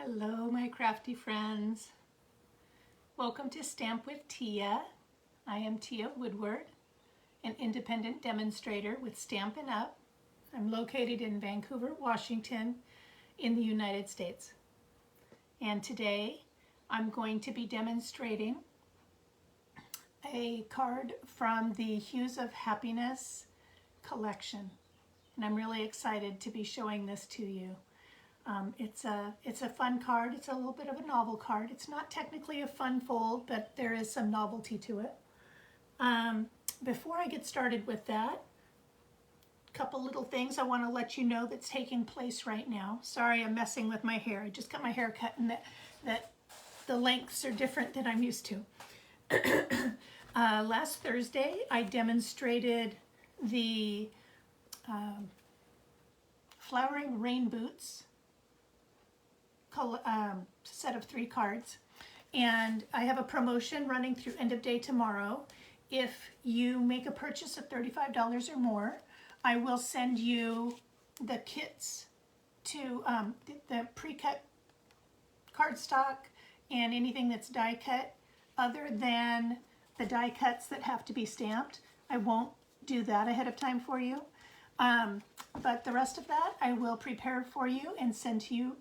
Hello, my crafty friends. Welcome to Stamp with Teah. I am Teah Woodward, an independent demonstrator with Stampin' Up. I'm located in Vancouver, Washington, in the United States. And today I'm going to be demonstrating a card from the Hues of Happiness collection. And I'm really excited to be showing this to you. It's a fun card. It's a little bit of a novel card. It's not technically a fun fold, but there is some novelty to it. Before I get started with that, a couple little things I want to let you know that's taking place right now. Sorry, I'm messing with my hair. I just got my hair cut and that the lengths are different than I'm used to. Last Thursday, I demonstrated the Flowering Rain Boots set of 3 cards, and I have a promotion running through end of day tomorrow. If you make a purchase of $35 or more, I will send you the kits to the pre-cut cardstock and anything that's die cut other than the die cuts that have to be stamped. I won't do that ahead of time for you, but the rest of that I will prepare for you and send to you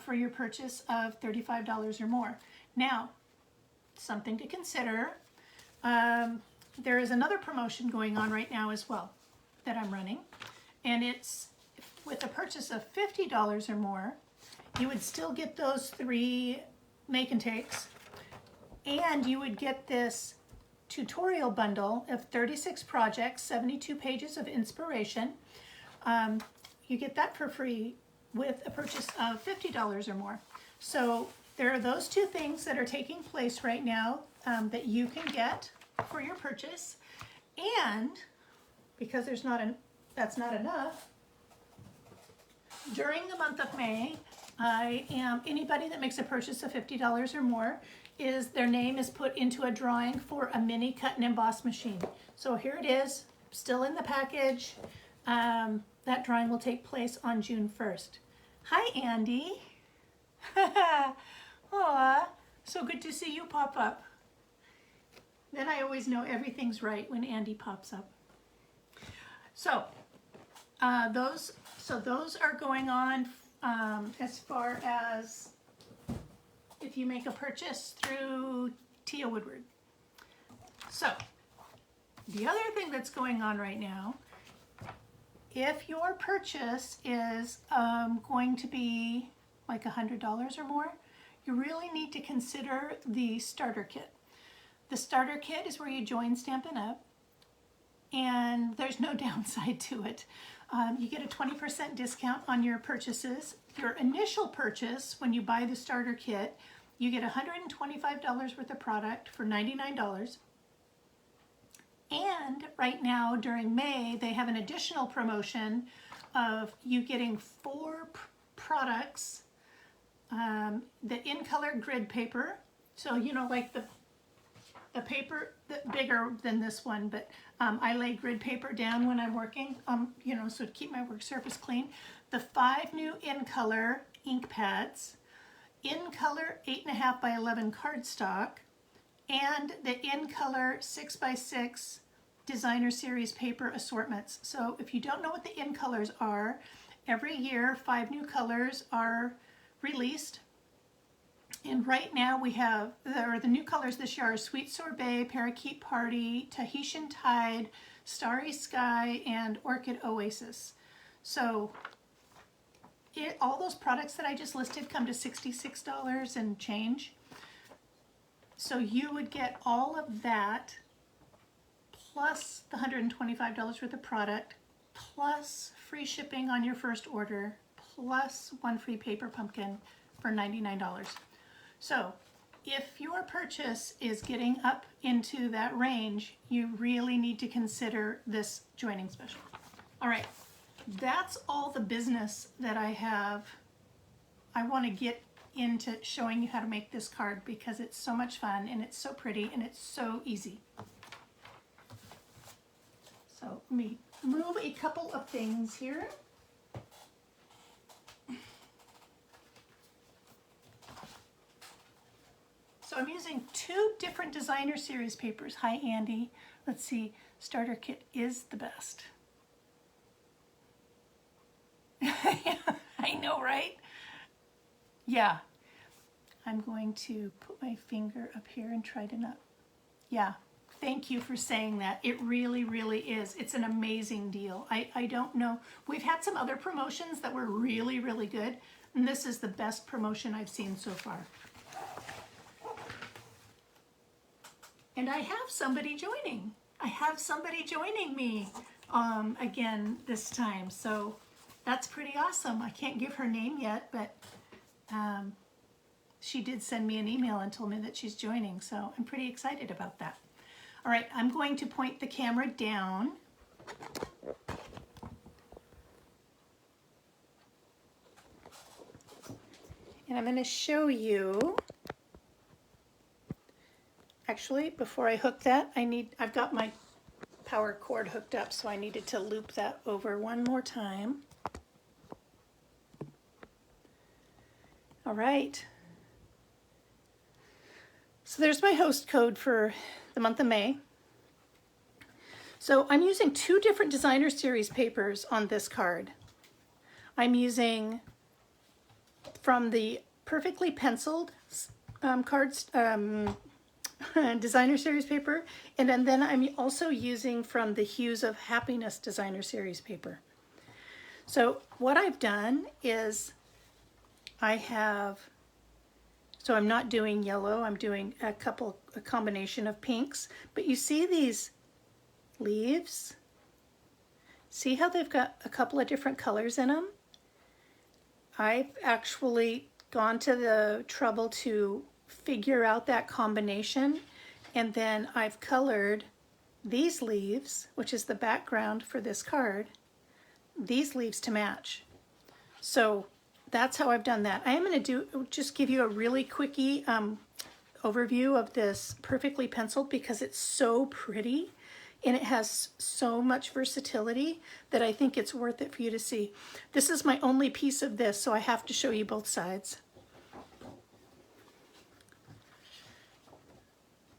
for your purchase of $35 or more. Now, something to consider, there is another promotion going on right now as well that I'm running, and it's with a purchase of $50 or more, you would still get those 3 make and takes, and you would get this tutorial bundle of 36 projects, 72 pages of inspiration. You get that for free with a purchase of $50 or more. So there are those 2 things that are taking place right now that you can get for your purchase. And because that's not enough, during the month of May, anybody that makes a purchase of $50 or more, their name is put into a drawing for a mini cut and emboss machine. So here it is, still in the package. That drawing will take place on June 1st. Hi, Andy. Aw, so good to see you pop up. Then I always know everything's right when Andy pops up. So those are going on as far as if you make a purchase through Teah Woodward. So the other thing that's going on right now, if your purchase is going to be like $100 or more, you really need to consider the starter kit. The starter kit is where you join Stampin' Up, and there's no downside to it. You get a 20% discount on your purchases. Your initial purchase, when you buy the starter kit, you get $125 worth of product for $99. And right now during May, they have an additional promotion of you getting 4 products, the in-color grid paper. So, you know, like the paper bigger than this one, but I lay grid paper down when I'm working, you know, so to keep my work surface clean. The 5 new in-color ink pads, in-color 8.5 by 11 cardstock, and the in-color 6x6 designer series paper assortments. So if you don't know what the in-colors are, every year 5 new colors are released. And right now we have, the new colors this year are Sweet Sorbet, Parakeet Party, Tahitian Tide, Starry Sky, and Orchid Oasis. So all those products that I just listed come to $66 and change. So you would get all of that plus the $125 worth of product, plus free shipping on your first order, plus 1 free paper pumpkin for $99. So if your purchase is getting up into that range, you really need to consider this joining special. All right, that's all the business that I have. I want to get into showing you how to make this card because it's so much fun and it's so pretty and it's so easy. So let me move a couple of things here. I'm using 2 different designer series papers. Hi, Andy. Let's see. Starter kit is the best. I know, right? Yeah. I'm going to put my finger up here and try to not. Yeah. Thank you for saying that. It really, really is. It's an amazing deal. I don't know. We've had some other promotions that were really, really good. And this is the best promotion I've seen so far. And I have somebody joining. I have somebody joining me again this time. So that's pretty awesome. I can't give her name yet, but she did send me an email and told me that she's joining. So I'm pretty excited about that. All right, I'm going to point the camera down. And I'm going to show you. Actually, before I hook that, I've got my power cord hooked up, so I needed to loop that over one more time. All right. So there's my host code for the month of May. So I'm using 2 different designer series papers on this card. I'm using from the Perfectly Penciled cards, designer series paper, and then I'm also using from the Hues of Happiness designer series paper. So what I've done is so I'm not doing yellow, I'm doing a combination of pinks, but you see these leaves? See how they've got a couple of different colors in them? I've actually gone to the trouble to figure out that combination, and then I've colored these leaves, which is the background for this card, these leaves to match. So that's how I've done that. I am going to just give you a really quickie overview of this Perfectly Penciled because it's so pretty and it has so much versatility that I think it's worth it for you to see. This is my only piece of this, so I have to show you both sides.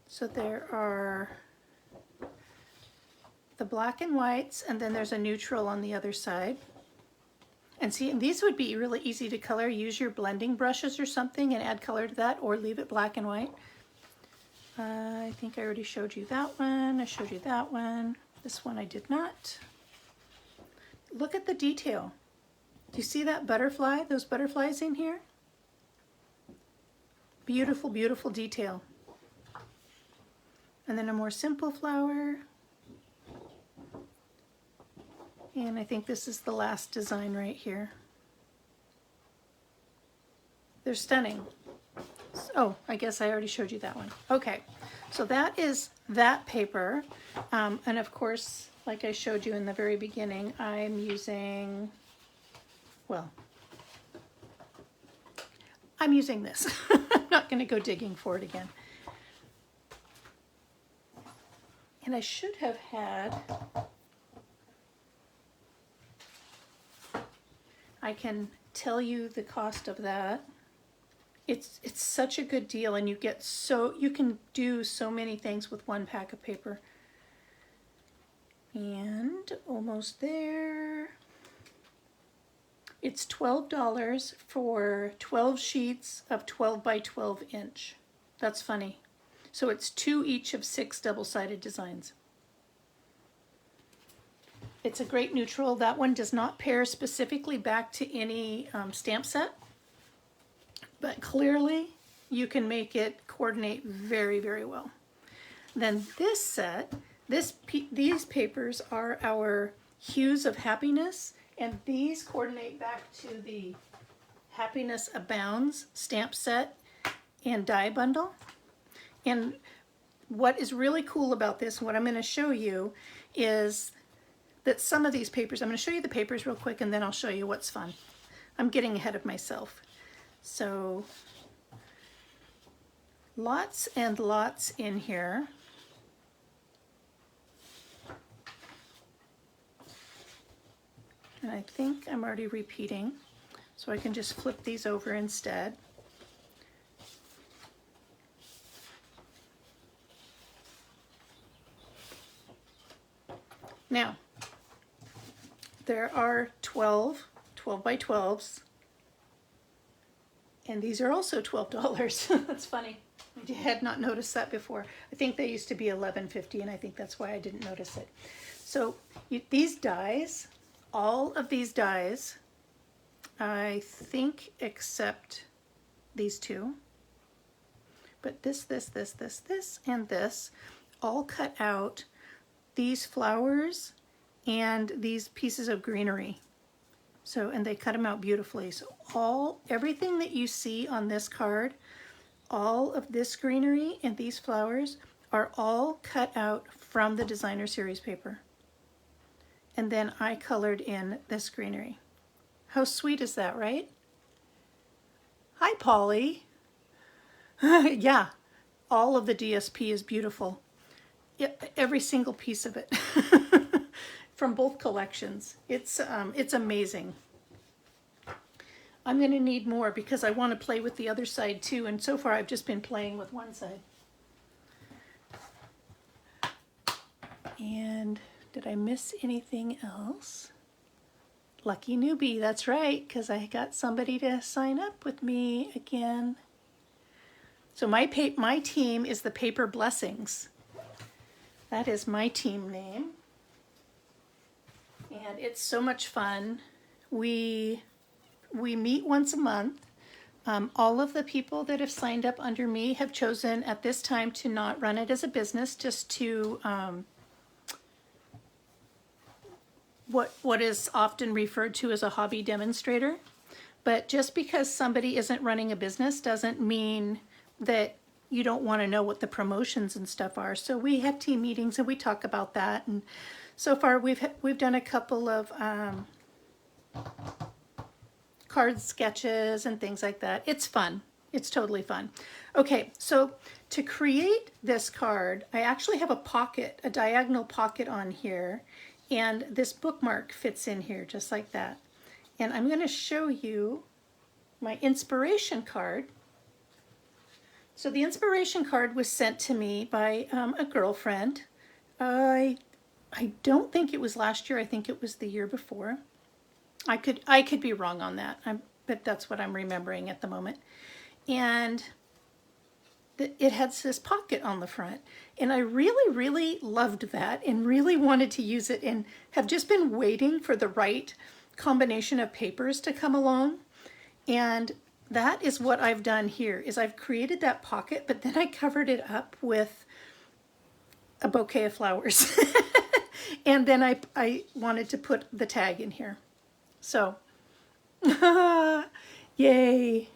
So there are the black and whites, and then there's a neutral on the other side. And see, these would be really easy to color. Use your blending brushes or something and add color to that, or leave it black and white. I think I already showed you that one. I showed you that one. This one I did not. Look at the detail. Do you see that butterfly, those butterflies in here? Beautiful, beautiful detail. And then a more simple flower. And I think this is the last design right here. They're stunning. Oh, I guess I already showed you that one. Okay, so that is that paper. And of course, like I showed you in the very beginning, I'm using, well, I'm using this. I'm not going to go digging for it again. And I should have had, I can tell you the cost of that. It's such a good deal, and you can do so many things with one pack of paper. And almost there. It's $12 for 12 sheets of 12 by 12 inch. That's funny. So it's 2 each of 6 double-sided designs. It's a great neutral. That one does not pair specifically back to any stamp set, but clearly you can make it coordinate very, very well. Then this set, these papers are our Hues of Happiness, and these coordinate back to the Happiness Abounds stamp set and die bundle. And what is really cool about this, what I'm going to show you, is that some of these papers, I'm going to show you the papers real quick and then I'll show you what's fun. I'm getting ahead of myself. So lots and lots in here. And I think I'm already repeating, so I can just flip these over instead. Now, there are 12 by 12s, and these are also $12. That's funny. I had not noticed that before. I think they used to be $11.50, and I think that's why I didn't notice it. So these dies, all of these dies, I think except these two, but this, and this, all cut out these flowers and these pieces of greenery. So, and they cut them out beautifully. So everything that you see on this card, all of this greenery and these flowers are all cut out from the designer series paper. And then I colored in this greenery. How sweet is that, right? Hi, Polly. Yeah, all of the DSP is beautiful. Every single piece of it from both collections. It's amazing. I'm going to need more because I want to play with the other side too, and so far I've just been playing with one side. And did I miss anything else? Lucky newbie, that's right, because I got somebody to sign up with me again. So my team is the Paper Blessings. That is my team name. And it's so much fun. We meet once a month. All of the people that have signed up under me have chosen at this time to not run it as a business, just to what is often referred to as a hobby demonstrator. But just because somebody isn't running a business doesn't mean that you don't want to know what the promotions and stuff are. So we have team meetings and we talk about that. And so far we've done a couple of card sketches and things like that. It's fun. It's totally fun. Okay, so to create this card, I actually have a pocket, a diagonal pocket on here, and this bookmark fits in here just like that. And I'm going to show you my inspiration card. So the inspiration card was sent to me by a girlfriend. I don't think it was last year. I think it was the year before. I could be wrong on that, but that's what I'm remembering at the moment. And it has this pocket on the front. And I really, really loved that and really wanted to use it and have just been waiting for the right combination of papers to come along. And that is what I've done here, is I've created that pocket, but then I covered it up with a bouquet of flowers. And then I wanted to put the tag in here. So, yay.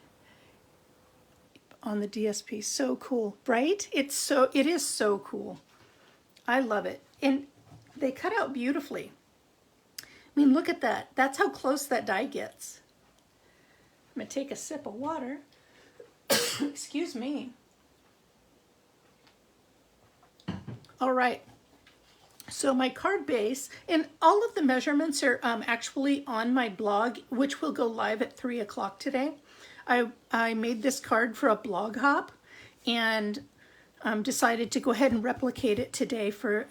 On the DSP, so cool, right? It is so cool. I love it. And they cut out beautifully. I mean, look at that. That's how close that die gets. I'm gonna take a sip of water. Excuse me. All right. So my card base, and all of the measurements are actually on my blog, which will go live at 3 o'clock today. I made this card for a blog hop and decided to go ahead and replicate it today for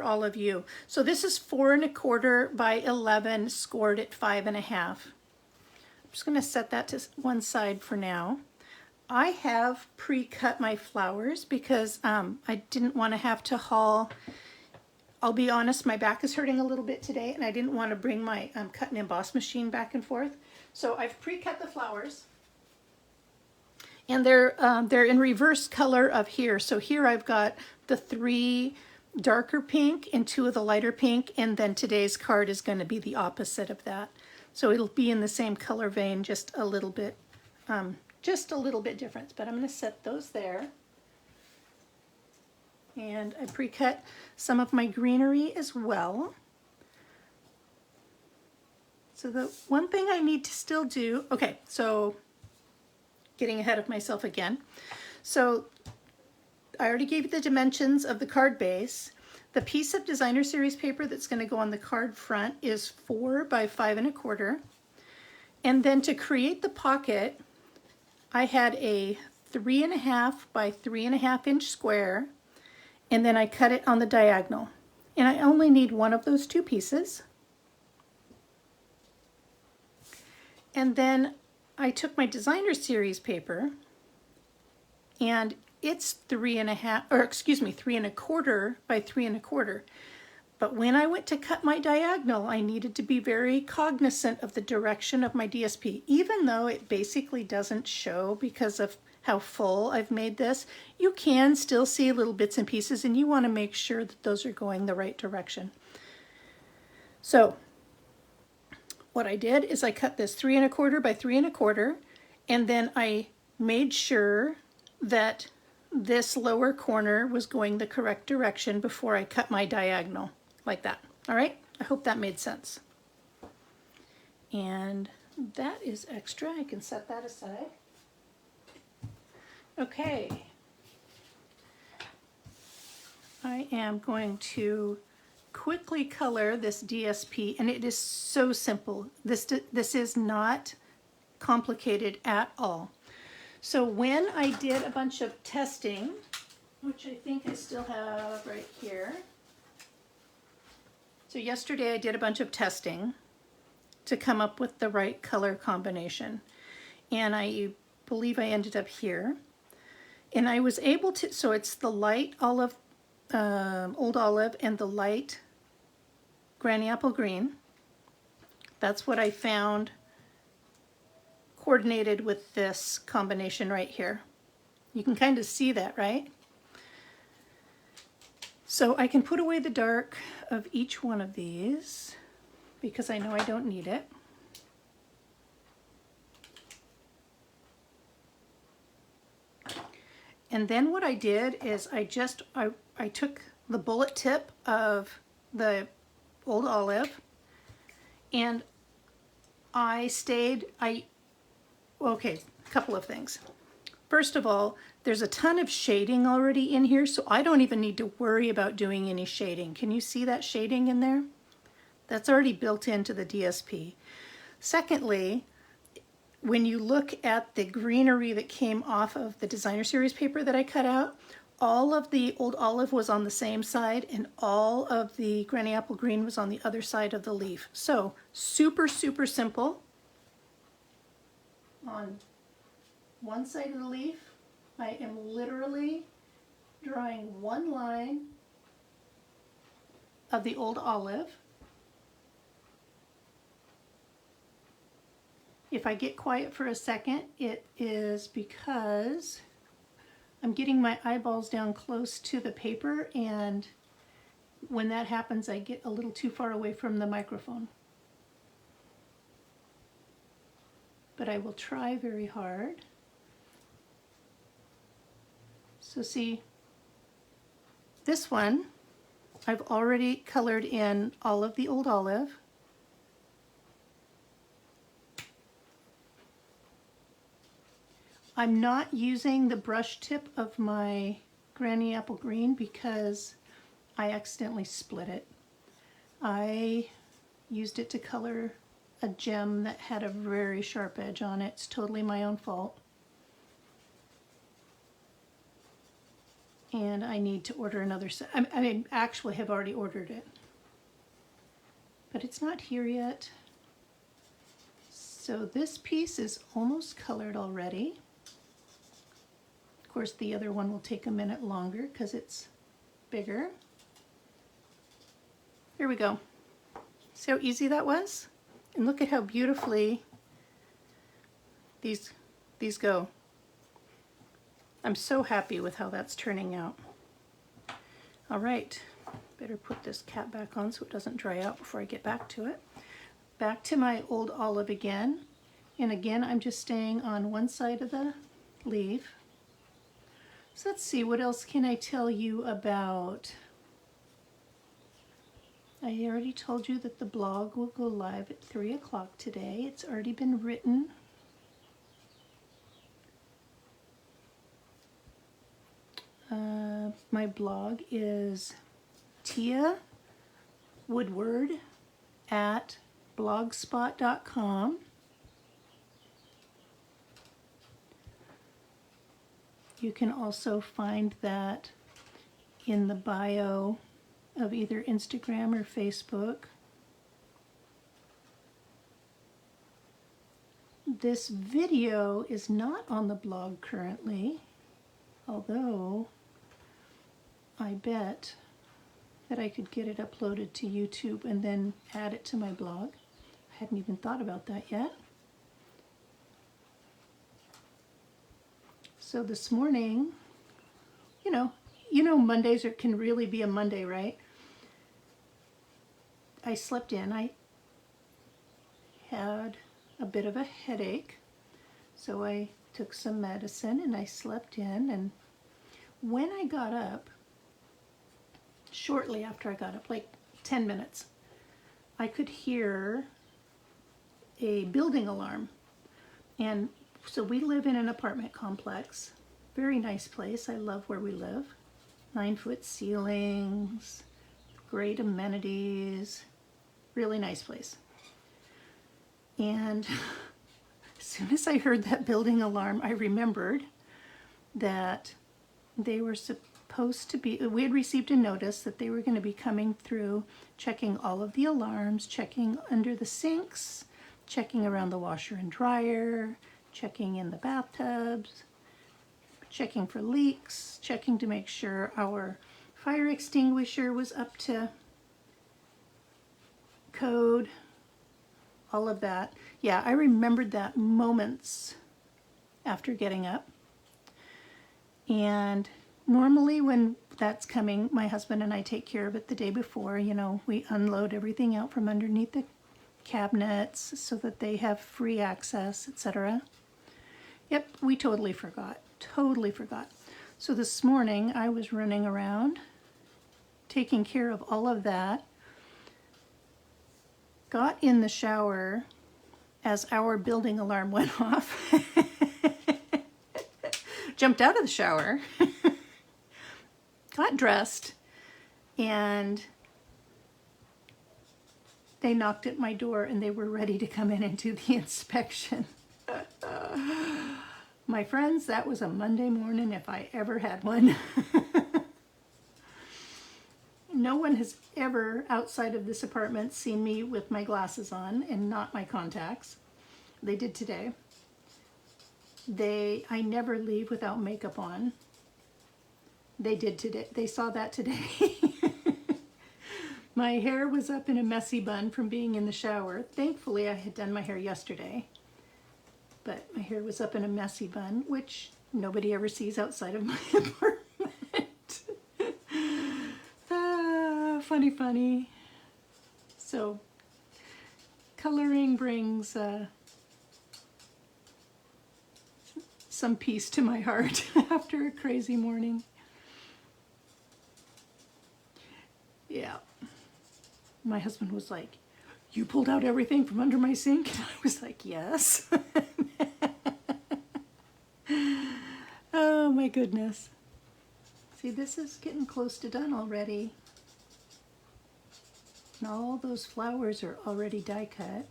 all of you. So this is 4 1/4 by 11, scored at 5 1/2. I'm just going to set that to one side for now. I have pre-cut my flowers because I didn't want to have to haul. I'll be honest, my back is hurting a little bit today, and I didn't want to bring my cut and emboss machine back and forth. So I've pre-cut the flowers. And they're in reverse color of here. So here I've got the 3 darker pink and 2 of the lighter pink, and then today's card is going to be the opposite of that. So it'll be in the same color vein, just a little bit different. But I'm going to set those there. And I pre-cut some of my greenery as well. So the one thing I need to still do, okay, so getting ahead of myself again. So I already gave you the dimensions of the card base. The piece of designer series paper that's going to go on the card front is 4 by 5 1/4. And then to create the pocket, I had a 3 1/2 by 3 1/2 inch square, and then I cut it on the diagonal. And I only need one of those two pieces. And then I took my designer series paper, and it's 3.25 by 3.25. But when I went to cut my diagonal, I needed to be very cognizant of the direction of my DSP. Even though it basically doesn't show because of how full I've made this, you can still see little bits and pieces, and you want to make sure that those are going the right direction. So what I did is I cut this 3.25 by 3.25, and then I made sure that this lower corner was going the correct direction before I cut my diagonal, like that. All right, I hope that made sense. And that is extra, I can set that aside. Okay, I am going to quickly color this DSP, and it is so simple. This is not complicated at all. So when I did a bunch of testing, which I think I still have right here. So yesterday I did a bunch of testing to come up with the right color combination. And I believe I ended up here. And I was able to, so it's the light olive, old olive, and the light granny apple green. That's what I found coordinated with this combination right here. You can kind of see that, right? So I can put away the dark of each one of these because I know I don't need it. And then what I did is I took the bullet tip of the old olive, and okay, a couple of things. First of all, there's a ton of shading already in here, so I don't even need to worry about doing any shading. Can you see that shading in there? That's already built into the DSP. Secondly, when you look at the greenery that came off of the designer series paper that I cut out, all of the old olive was on the same side and all of the granny apple green was on the other side of the leaf. So super, super simple. On one side of the leaf, I am literally drawing one line of the old olive. If I get quiet for a second, it is because I'm getting my eyeballs down close to the paper, and when that happens, I get a little too far away from the microphone. But I will try very hard. So see, this one, I've already colored in all of the old olive. I'm not using the brush tip of my granny apple green because I accidentally split it. I used it to color a gem that had a very sharp edge on it. It's totally my own fault. And I need to order another set. I actually have already ordered it, but it's not here yet. So this piece is almost colored already. Of course, the other one will take a minute longer because it's bigger. Here we go. See how easy that was? And look at how beautifully these go. I'm so happy with how that's turning out. All right, better put this cap back on so it doesn't dry out before I get back to it. Back to my old olive again. And again, I'm just staying on one side of the leaf. So let's see, what else can I tell you about? I already told you that the blog will go live at 3 o'clock today. It's already been written. My blog is Teah Woodward at blogspot.com. You can also find that in the bio of either Instagram or Facebook. This video is not on the blog currently, although I bet that I could get it uploaded to YouTube and then add it to my blog. I hadn't even thought about that yet. So this morning, you know Mondays can really be a Monday, right? I slept in. I had a bit of a headache, so I took some medicine and I slept in. And when I got up, shortly after I got up, like 10 minutes, I could hear a building alarm. And so we live in an apartment complex, very nice place. I love where we live. 9-foot ceilings, great amenities, really nice place. And as soon as I heard that building alarm, I remembered that they were supposed to be, we had received a notice that they were going to be coming through, checking all of the alarms, checking under the sinks, checking around the washer and dryer, checking in the bathtubs, checking for leaks, checking to make sure our fire extinguisher was up to code, all of that. Yeah, I remembered that moments after getting up. And normally when that's coming, my husband and I take care of it the day before. We unload everything out from underneath the cabinets so that they have free access, etc. Yep, we totally forgot. So this morning I was running around taking care of all of that, got in the shower as our building alarm went off, jumped out of the shower, got dressed, and they knocked at my door and they were ready to come in and do the inspection. My friends, that was a Monday morning if I ever had one. No one has ever, outside of this apartment, seen me with my glasses on and not my contacts. They did today. I never leave without makeup on. They did today. They saw that today. My hair was up in a messy bun from being in the shower. Thankfully, I had done my hair yesterday. But my hair was up in a messy bun, which nobody ever sees outside of my apartment. Funny. So, coloring brings some peace to my heart after a crazy morning. Yeah. My husband was like, "You pulled out everything from under my sink?" And I was like, "Yes." Oh my goodness. See, this is getting close to done already. And all those flowers are already die cut.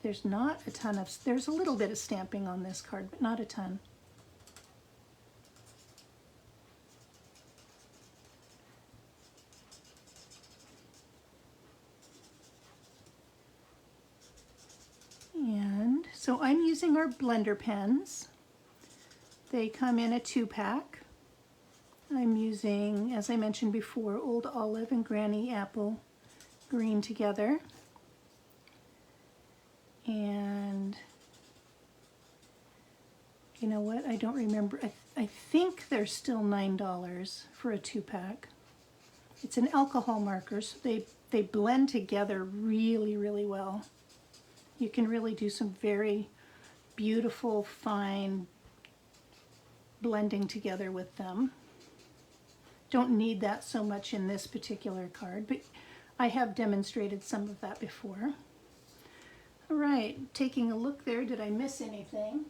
There's not a ton of, there's a little bit of stamping on this card, but not a ton. And so I'm using our blender pens. They come in a 2-pack. I'm using, as I mentioned before, Old Olive and Granny Apple Green together. And you know what? I don't remember. I think they're still $9 for a 2-pack. It's an alcohol marker, so they blend together really, really well. You can really do some very beautiful, fine blending together with them. Don't need that so much in this particular card, but I have demonstrated some of that before. All right, taking a look there, did I miss anything?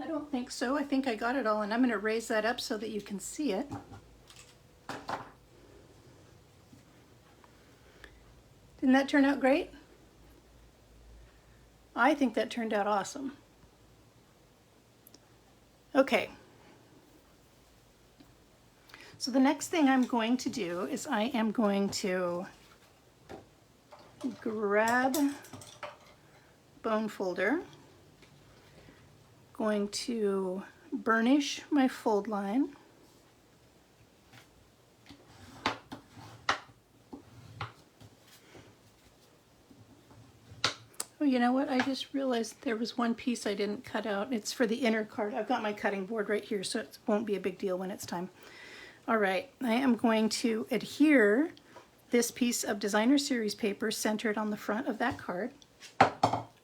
I don't think so. I think I got it all, and I'm going to raise that up so that you can see it. Didn't that turn out great? I think that turned out awesome. Okay. So the next thing I'm going to do is I am going to grab bone folder, going to burnish my fold line. Oh, you know what? I just realized there was one piece I didn't cut out. It's for the inner card. I've got my cutting board right here, so it won't be a big deal when it's time. All right, I am going to adhere this piece of designer series paper centered on the front of that card.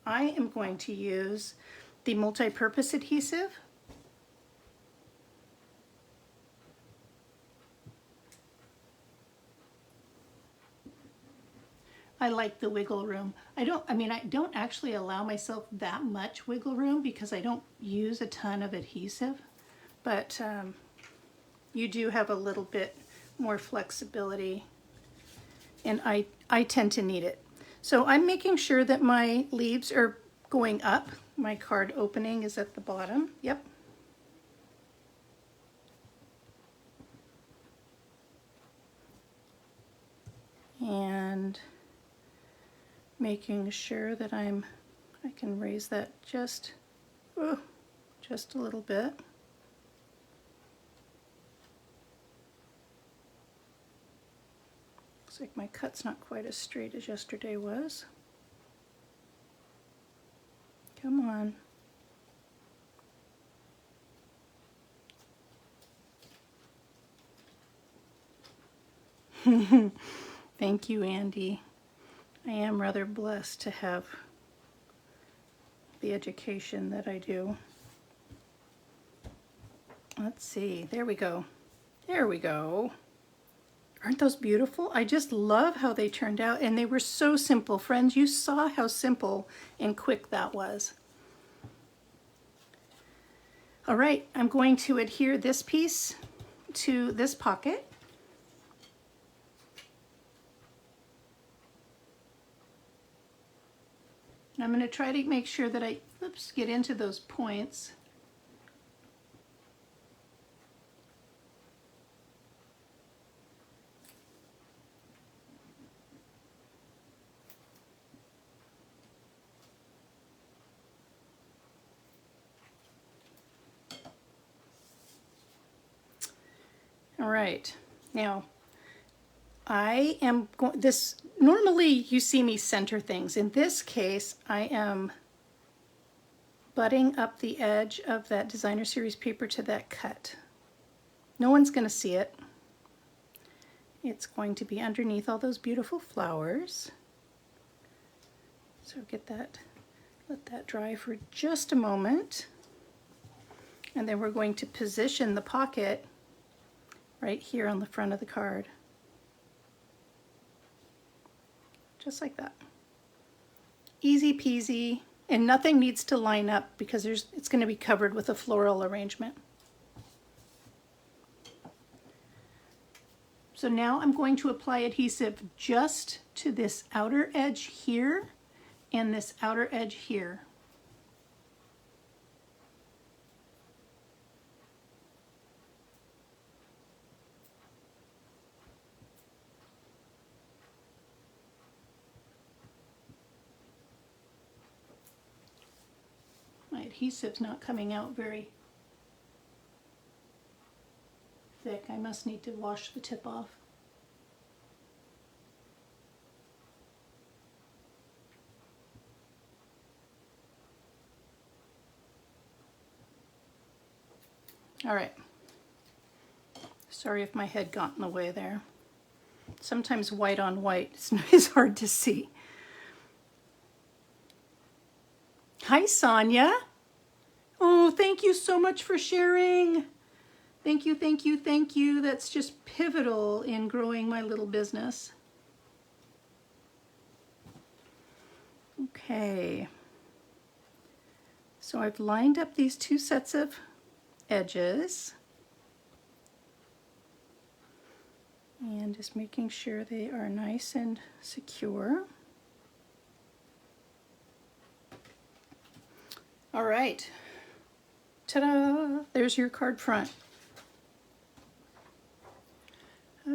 I am going to use the multi-purpose adhesive. I like the wiggle room. I don't actually allow myself that much wiggle room because I don't use a ton of adhesive, but you do have a little bit more flexibility, and I tend to need it. So I'm making sure that my leaves are going up. My card opening is at the bottom. Yep. And making sure that I can raise that just a little bit. Looks like my cut's not quite as straight as yesterday was. Come on. Thank you, Andy. I am rather blessed to have the education that I do. Let's see, there we go. There we go. Aren't those beautiful? I just love how they turned out, and they were so simple. Friends, you saw how simple and quick that was. All right, I'm going to adhere this piece to this pocket. I'm going to try to make sure that I get into those points. All right, now I am going, normally you see me center things. In this case, I am butting up the edge of that designer series paper to that cut. No one's going to see it. It's going to be underneath all those beautiful flowers. So let that dry for just a moment. And then we're going to position the pocket right here on the front of the card. Just like that. Easy peasy, and nothing needs to line up because it's going to be covered with a floral arrangement. So now I'm going to apply adhesive just to this outer edge here and this outer edge here. My adhesive's not coming out very thick. I must need to wash the tip off. All right. Sorry if my head got in the way there. Sometimes white on white is hard to see. Hi, Sonia. Oh, thank you so much for sharing. Thank you, thank you, thank you. That's just pivotal in growing my little business. Okay. So I've lined up these two sets of edges. And just making sure they are nice and secure. All right. Ta-da! There's your card front.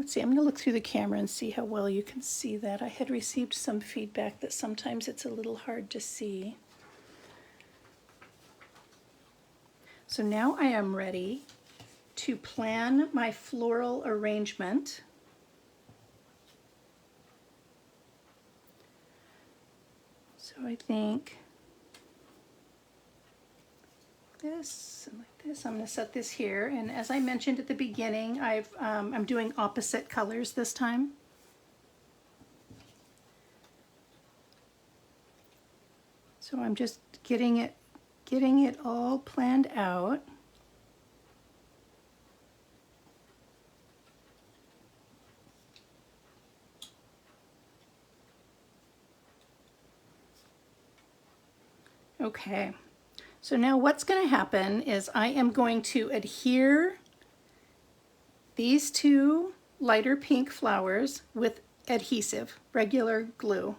let's see, I'm going to look through the camera and see how well you can see that. I had received some feedback that sometimes it's a little hard to see. So now I am ready to plan my floral arrangement. So I think this and like this. I'm going to set this here, and as I mentioned at the beginning, I'm doing opposite colors this time. So I'm just getting it all planned out. Okay. So now what's going to happen is I am going to adhere these two lighter pink flowers with adhesive, regular glue.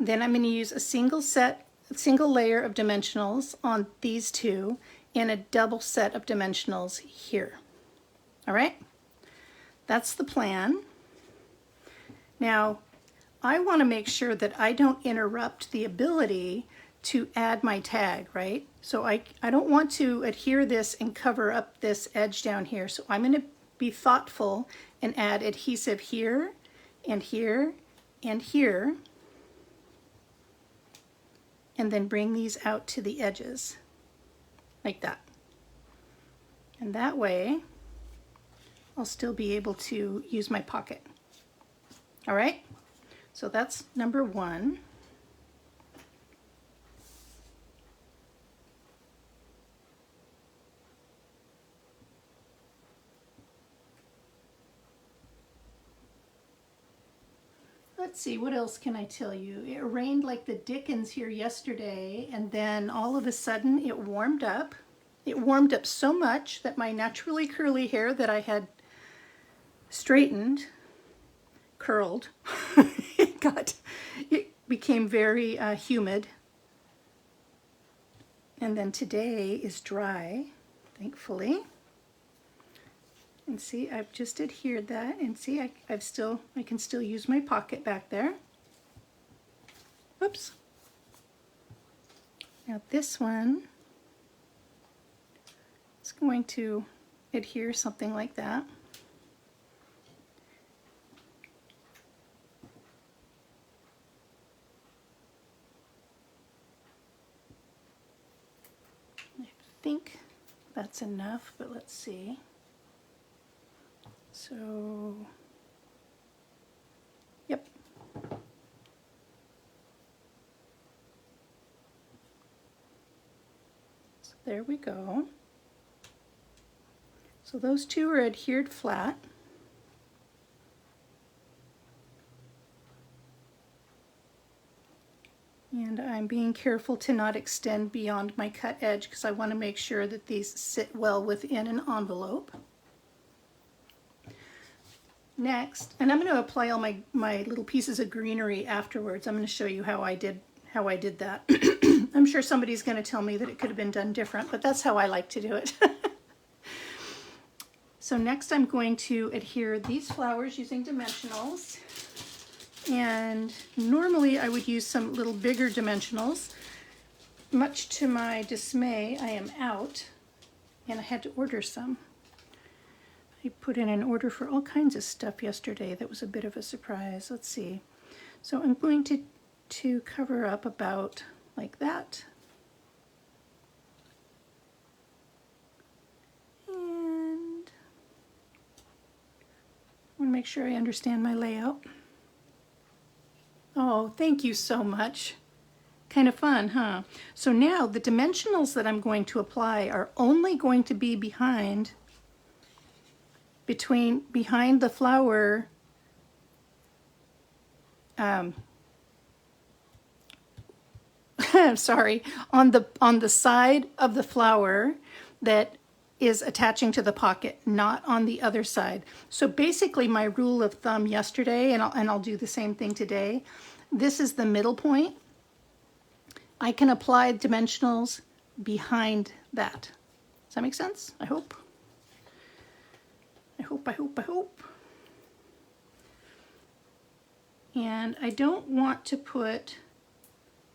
Then I'm going to use a single layer of dimensionals on these two and a double set of dimensionals here. All right? That's the plan. Now, I want to make sure that I don't interrupt the ability to add my tag, right? So I don't want to adhere this and cover up this edge down here. So I'm going to be thoughtful and add adhesive here and here and here, and then bring these out to the edges like that. And that way I'll still be able to use my pocket. All right, so that's number one. Let's see, what else can I tell you? It rained like the dickens here yesterday, and then all of a sudden it warmed up. It warmed up so much that my naturally curly hair that I had straightened, curled, it became very humid. And then today is dry, thankfully. And see, I've just adhered that, and see, I can still use my pocket back there. Oops. Now this one is going to adhere something like that. I think that's enough, but let's see. So, yep. So there we go. So those two are adhered flat. And I'm being careful to not extend beyond my cut edge because I want to make sure that these sit well within an envelope. Next, and I'm going to apply all my little pieces of greenery afterwards. I'm going to show you how I did that. I'm sure somebody's going to tell me that it could have been done different, but that's how I like to do it. So next I'm going to adhere these flowers using dimensionals. And normally I would use some little bigger dimensionals. Much to my dismay, I am out, and I had to order some. I put in an order for all kinds of stuff yesterday. That was a bit of a surprise. Let's see. So I'm going to cover up about like that. And I want to make sure I understand my layout. Oh, thank you so much. Kind of fun, huh? So now the dimensionals that I'm going to apply are only going to be behind the flower sorry, on the side of the flower that is attaching to the pocket, not on the other side. So basically my rule of thumb yesterday, and I'll do the same thing today, this is the middle point. I can apply dimensionals behind that. Does that make sense? I hope. I hope. And I don't want to put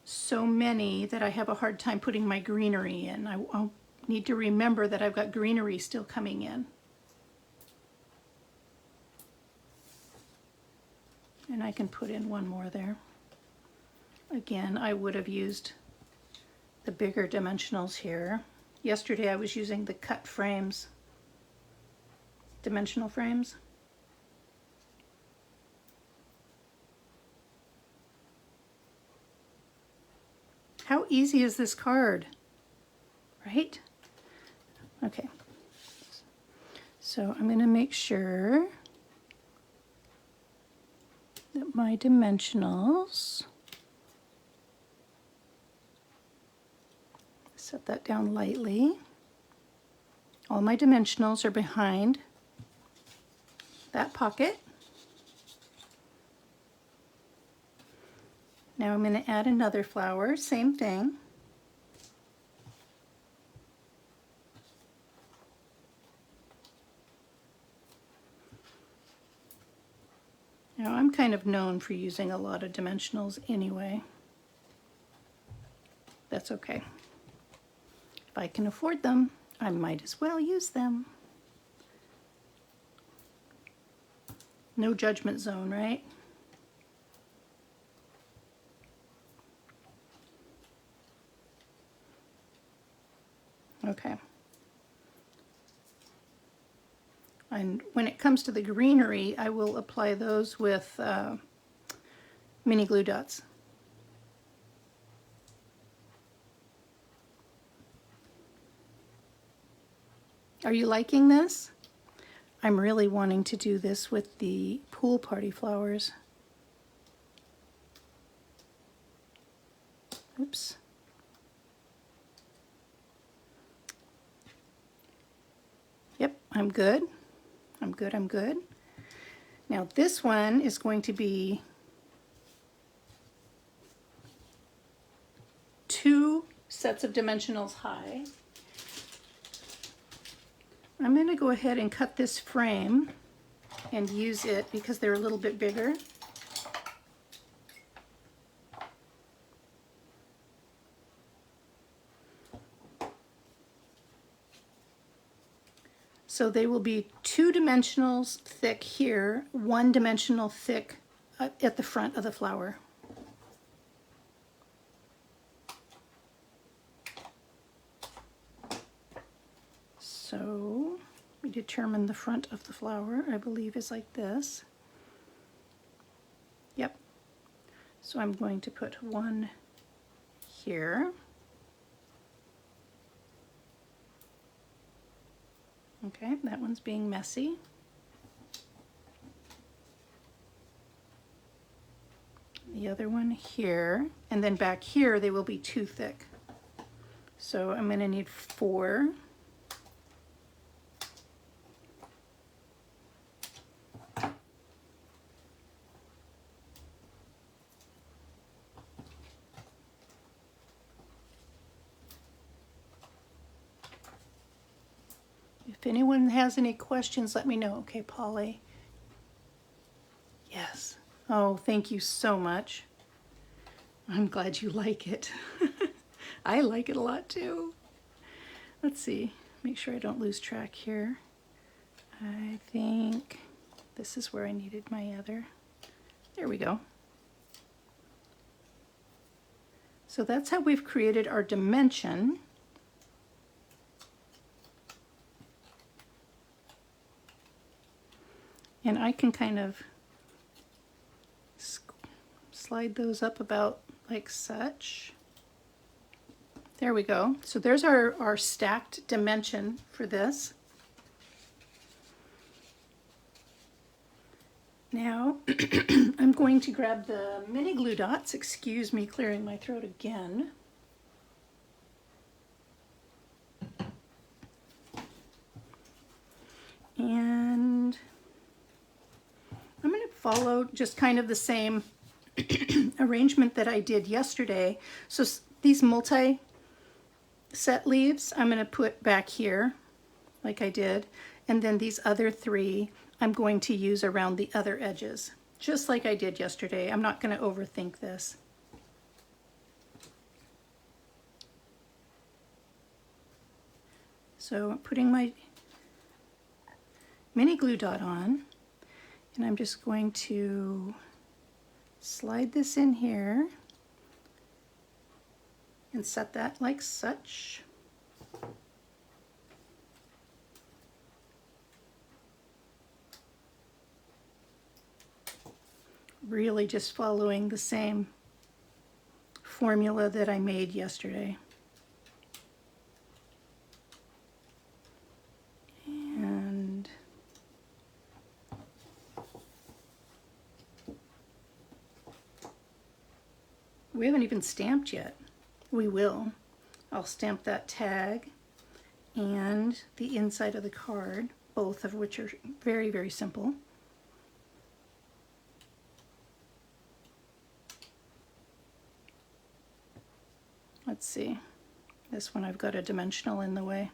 so many that I have a hard time putting my greenery in. I'll need to remember that I've got greenery still coming in. And I can put in one more there. Again, I would have used the bigger dimensionals here. Yesterday I was using the cut frames, dimensional frames. How easy is this card, right? Okay, so I'm going to make sure that my dimensionals, set that down lightly. All my dimensionals are behind that pocket. Now I'm going to add another flower, same thing. Now I'm kind of known for using a lot of dimensionals anyway. That's okay. If I can afford them, I might as well use them. No judgment zone, right? Okay. And when it comes to the greenery, I will apply those with mini glue dots. Are you liking this? I'm really wanting to do this with the pool party flowers. Oops. Yep, I'm good. I'm good, I'm good. Now this one is going to be 2 sets of dimensionals high. I'm going to go ahead and cut this frame and use it because they're a little bit bigger. So they will be 2 dimensionals thick here, 1 dimensional thick at the front of the flower. So we determine the front of the flower, I believe, is like this. Yep. So I'm going to put 1 here. Okay, that one's being messy. The other one here, and then back here they will be 2 thick. So I'm going to need 4. If anyone has any questions, let me know. Okay, Polly. Yes. Oh, thank you so much. I'm glad you like it. I like it a lot too. Let's see. Make sure I don't lose track here. I think this is where I needed my other. There we go. So that's how we've created our dimension. And I can kind of slide those up about like such. There we go. So there's our stacked dimension for this. Now I'm going to grab the mini glue dots. Excuse me, clearing my throat again. And I'm going to follow just kind of the same arrangement that I did yesterday. So these multi-set leaves I'm going to put back here like I did, and then these other 3 I'm going to use around the other edges. just like I did yesterday. I'm not going to overthink this. So I'm putting my mini glue dot on, and I'm just going to slide this in here and set that like such. Really just following the same formula that I made yesterday. And we haven't even stamped yet. We will. I'll stamp that tag and the inside of the card, both of which are very, very simple. Let's see. This one I've got a dimensional in the way.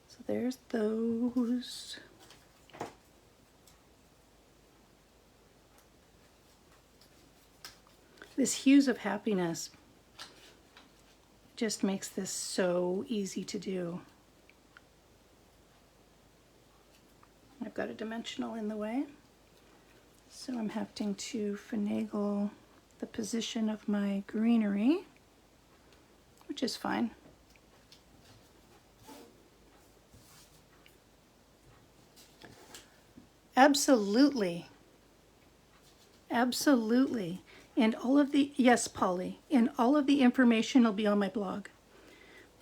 So there's those. This Hues of Happiness just makes this so easy to do. I've got a dimensional in the way, so I'm having to finagle the position of my greenery, which is fine. Absolutely. Absolutely. And all of the, yes, Polly, and all of the information will be on my blog.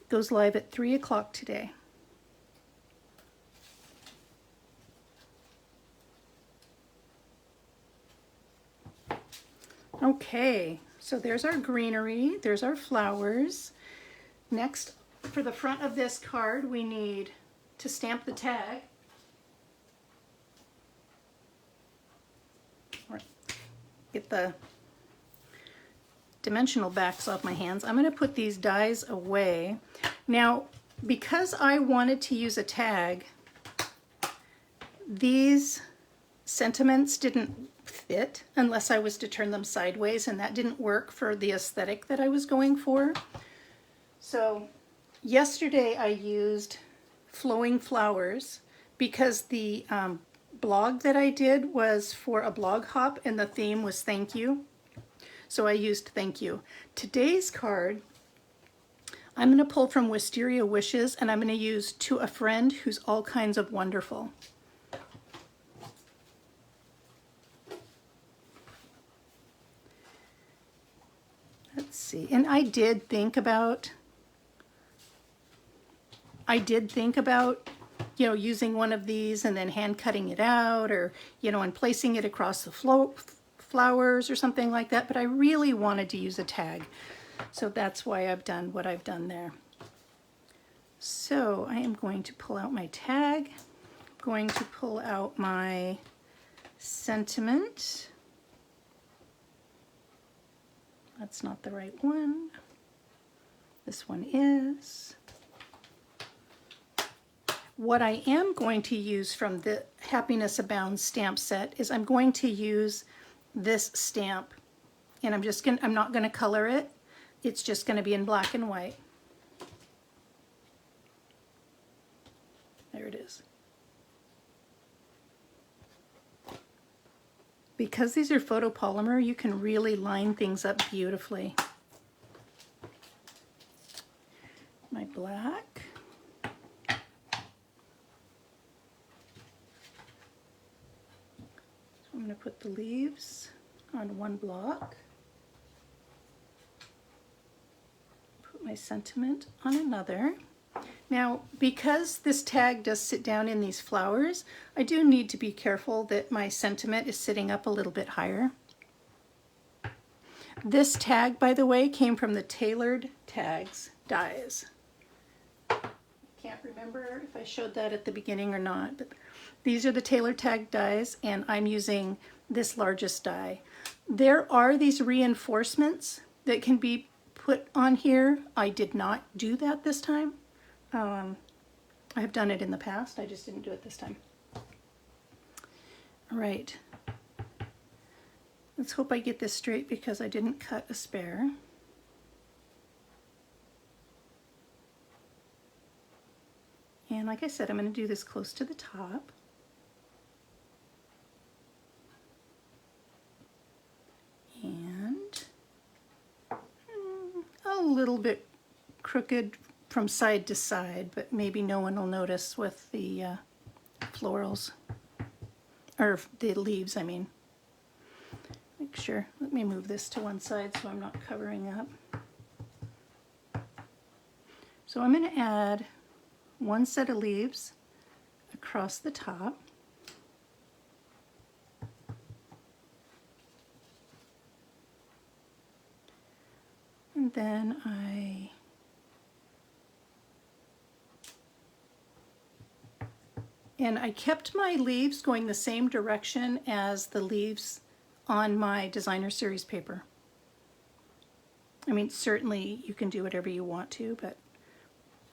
It goes live at 3 o'clock today. Okay, so there's our greenery, there's our flowers. Next, for the front of this card, we need to stamp the tag. Get the dimensional backs off my hands. I'm going to put these dies away. Now, because I wanted to use a tag, these sentiments didn't fit unless I was to turn them sideways, and that didn't work for the aesthetic that I was going for. So yesterday I used flowing flowers because the blog that I did was for a blog hop and the theme was thank you. So I used thank you. Today's card, I'm going to pull from Wisteria Wishes, and I'm going to use To a Friend Who's All Kinds of Wonderful. Let's see. And I did think about, you know, using one of these and then hand cutting it out, or, you know, and placing it across the flowers or something like that, but I really wanted to use a tag. So that's why I've done what I've done there. So I am going to pull out my tag. I'm going to pull out my sentiment. That's not the right one. This one is. What I am going to use from the Happiness Abounds stamp set is I'm going to use this stamp, and I'm not going to color it. It's just going to be in black and white. There it is. Because these are photopolymer, you can really line things up beautifully. My black. I'm going to put the leaves on one block, put my sentiment on another. Now, because this tag does sit down in these flowers, I do need to be careful that my sentiment is sitting up a little bit higher. This tag, by the way, came from the Tailored Tags dies. Can't remember if I showed that at the beginning or not, but these are the Tailored Tag dies, and I'm using this largest die. There are these reinforcements that can be put on here. I did not do that this time. I have done it in the past, I just didn't do it this time. All right. Let's hope I get this straight because I didn't cut a spare. And like I said, I'm going to do this close to the top. And a little bit crooked from side to side, but maybe no one will notice with the florals, or the leaves, I mean. Make sure, let me move this to one side so I'm not covering up. So I'm going to add one set of leaves across the top. And then I kept my leaves going the same direction as the leaves on my designer series paper. I mean, certainly you can do whatever you want to, but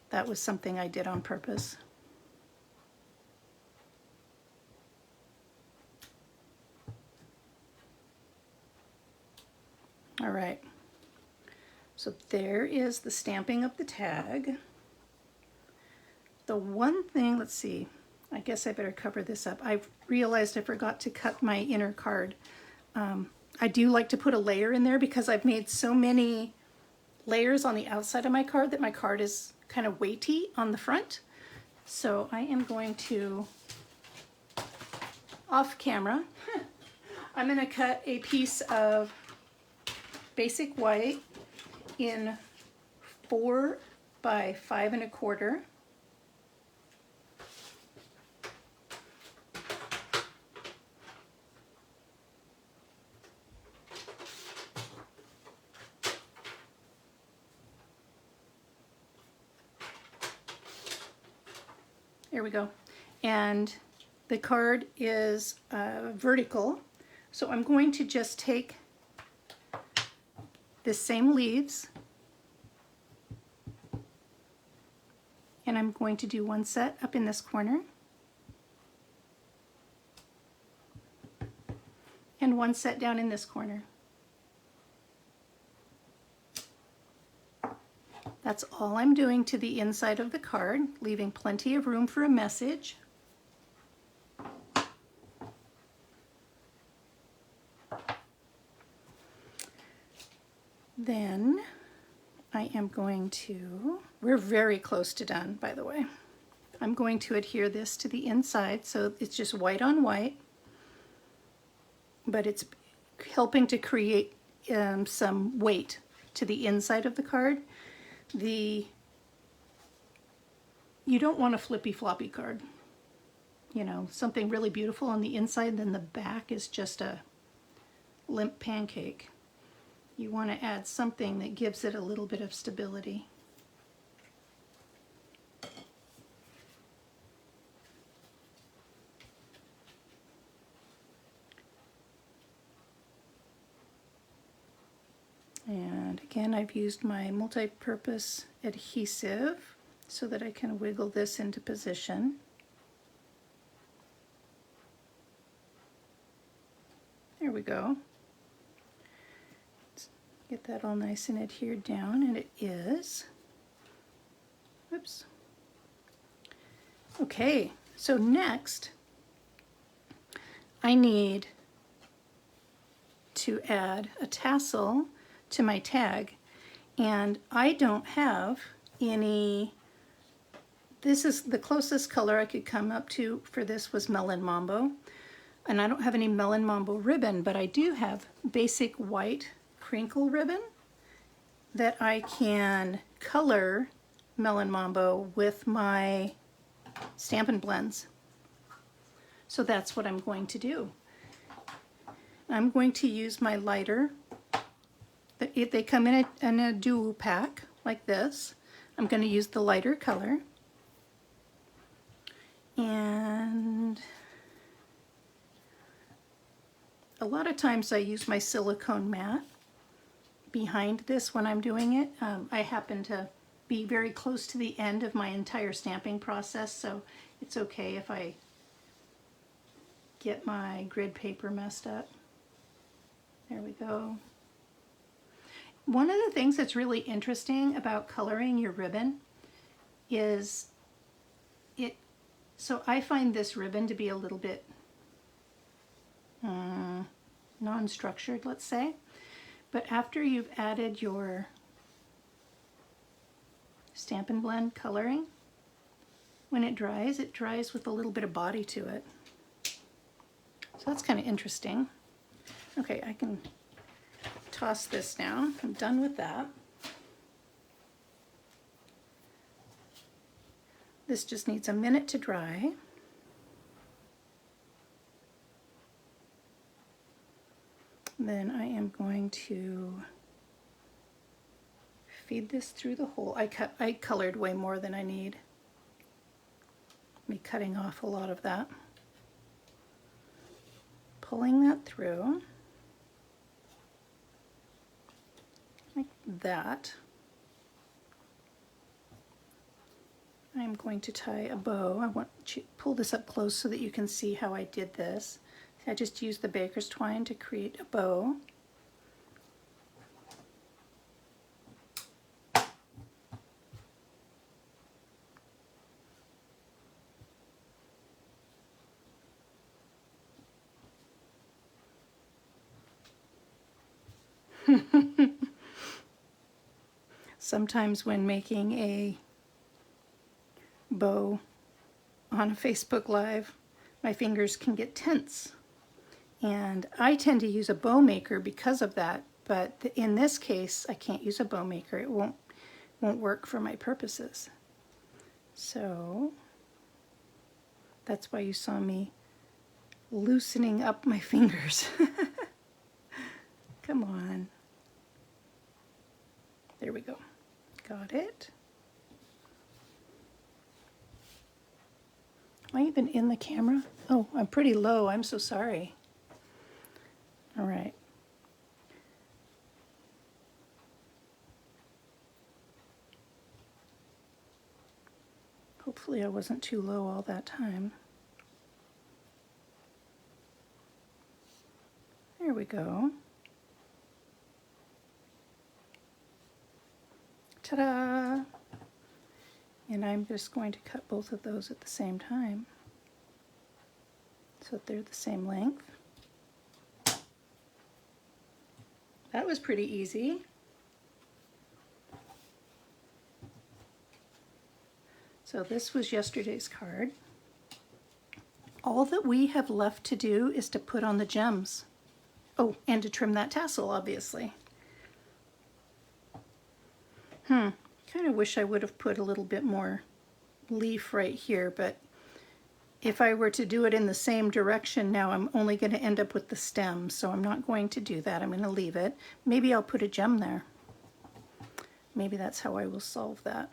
that was something I did on purpose. All right, so there is the stamping of the tag. The one thing, let's see, I guess I better cover this up. I've realized I forgot to cut my inner card. I do like to put a layer in there because I've made so many layers on the outside of my card that my card is kind of weighty on the front. So I am going to, off camera, I'm going to cut a piece of basic white in 4 by 5 1/4. There we go. And the card is vertical. So I'm going to just take the same leaves and I'm going to do one set up in this corner and one set down in this corner. That's all I'm doing to the inside of the card, leaving plenty of room for a message. Then I am going to, we're very close to done, by the way. I'm going to adhere this to the inside, so it's just white on white, but it's helping to create some weight to the inside of the card. You don't want a flippy floppy card, you know, something really beautiful on the inside, then the back is just a limp pancake. You want to add something that gives it a little bit of stability. And again, I've used my multi-purpose adhesive so that I can wiggle this into position. There we go. Let's get that all nice and adhered down, and it is. Oops. Okay, so next I need to add a tassel to my tag, and I don't have any. This is the closest color I could come up to for this was Melon Mambo, and I don't have any Melon Mambo ribbon, but I do have basic white crinkle ribbon that I can color Melon Mambo with my Stampin' Blends. So that's what I'm going to do. I'm going to use my lighter. They come in a duo pack like this. I'm going to use the lighter color. And a lot of times I use my silicone mat behind this when I'm doing it. I happen to be very close to the end of my entire stamping process, so it's okay if I get my grid paper messed up. There we go. One of the things that's really interesting about coloring your ribbon is so I find this ribbon to be a little bit non-structured, let's say, but after you've added your Stampin' Blend coloring, when it dries with a little bit of body to it. So that's kind of interesting. Okay, I can toss this now. I'm done with that. This just needs a minute to dry. Then I am going to feed this through the hole. I colored way more than I need. Me cutting off a lot of that. Pulling that through. Like that. I'm going to tie a bow. I want to pull this up close so that you can see how I did this. I just used the baker's twine to create a bow. Sometimes when making a bow on a Facebook Live, my fingers can get tense. And I tend to use a bow maker because of that, but in this case, I can't use a bow maker. It won't work for my purposes. So that's why you saw me loosening up my fingers. Come on. There we go. Got it. Am I even in the camera? Oh, I'm pretty low. I'm so sorry. All right. Hopefully I wasn't too low all that time. There we go. Ta-da! And I'm just going to cut both of those at the same time so that they're the same length. That was pretty easy. So this was yesterday's card. All that we have left to do is to put on the gems. Oh, and to trim that tassel, obviously. Kind of wish I would have put a little bit more leaf right here, but if I were to do it in the same direction now, I'm only going to end up with the stem, so I'm not going to do that. I'm going to leave it. Maybe I'll put a gem there. Maybe that's how I will solve that.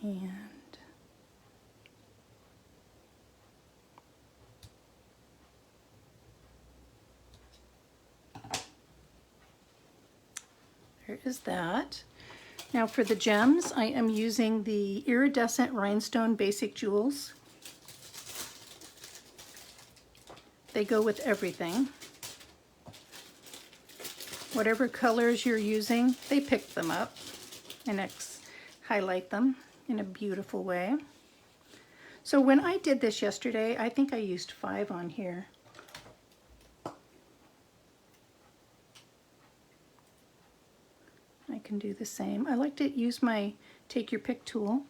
And there is that. Now for the gems, I am using the Iridescent Rhinestone Basic Jewels. They go with everything. Whatever colors you're using, they pick them up and highlight them in a beautiful way. So when I did this yesterday, I think I used 5 on here. I can do the same. I like to use my take your pick tool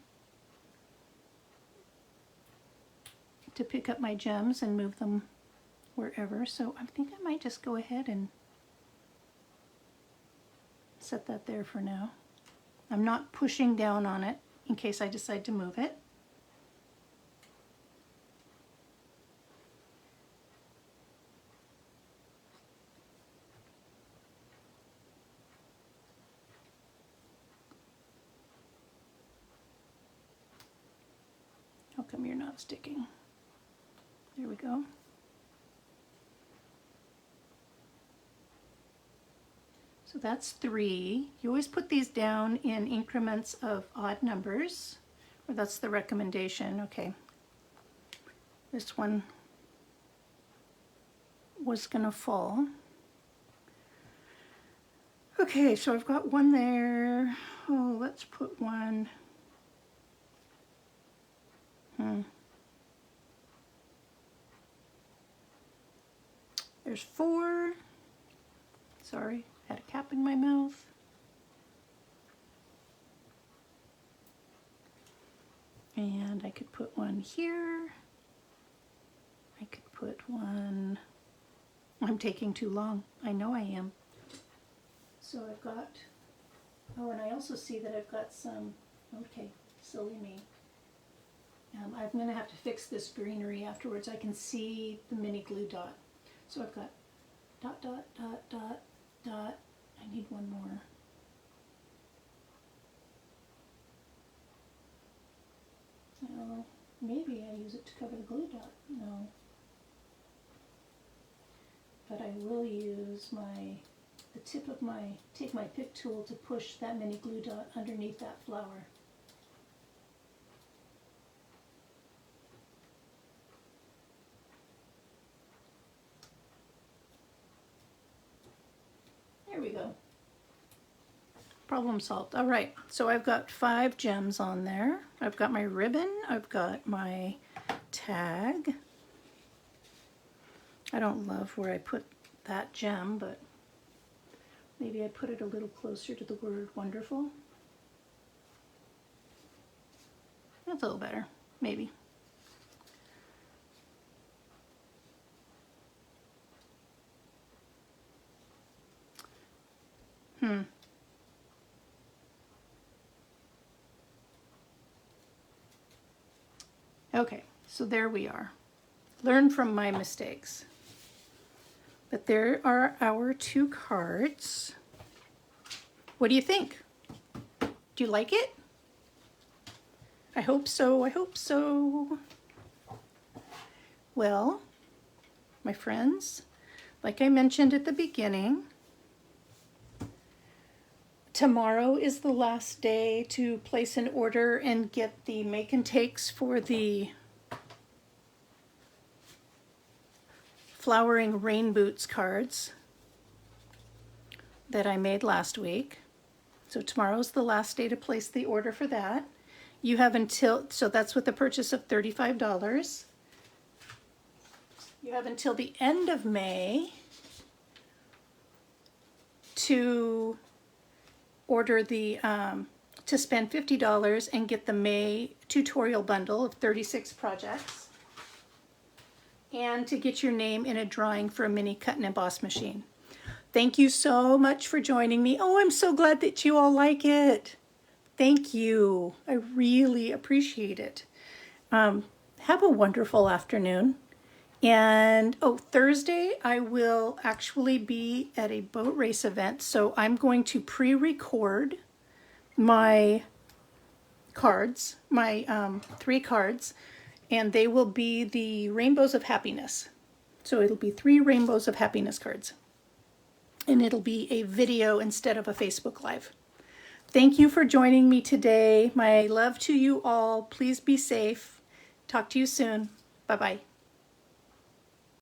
to pick up my gems and move them wherever. So I think I might just go ahead and set that there for now. I'm not pushing down on it in case I decide to move it. How come you're not sticking? There we go. So that's 3. You always put these down in increments of odd numbers, or that's the recommendation. Okay. This one was gonna fall. Okay, so I've got one there. Oh, let's put one. There's 4. Sorry, had a cap in my mouth. And I could put one here. I could put one. I'm taking too long. I know I am. So I've got, oh, and I also see that I've got some, okay, silly me. I'm going to have to fix this greenery afterwards. I can see the mini glue dot. So I've got dot, dot, dot, dot, dot. I need one more. Oh, maybe I use it to cover the glue dot. No. But I will use the tip of take my pick tool to push that mini glue dot underneath that flower. There we go. Problem solved. All right, so I've got 5 gems on there. I've got my ribbon, I've got my tag. I don't love where I put that gem, but maybe I put it a little closer to the word wonderful. That's a little better, maybe. Okay, so there we are. Learn from my mistakes. But there are our 2 cards. What do you think? Do you like it? I hope so, I hope so. Well, my friends, like I mentioned at the beginning, tomorrow is the last day to place an order and get the make and takes for the Flowering Rain Boots cards that I made last week. So tomorrow's the last day to place the order for that. You have until, so that's with the purchase of $35. You have until the end of May to order the, to spend $50 and get the May tutorial bundle of 36 projects, and to get your name in a drawing for a mini cut and emboss machine. Thank you so much for joining me. Oh, I'm so glad that you all like it. Thank you. I really appreciate it. Have a wonderful afternoon. And oh, Thursday I will actually be at a boat race event, so I'm going to pre-record my cards, my 3 cards, and they will be the Rainbows of Happiness. So it'll be 3 Rainbows of Happiness cards, and it'll be a video instead of a Facebook Live. Thank you for joining me today. My love to you all. Please be safe. Talk to you soon. Bye-bye.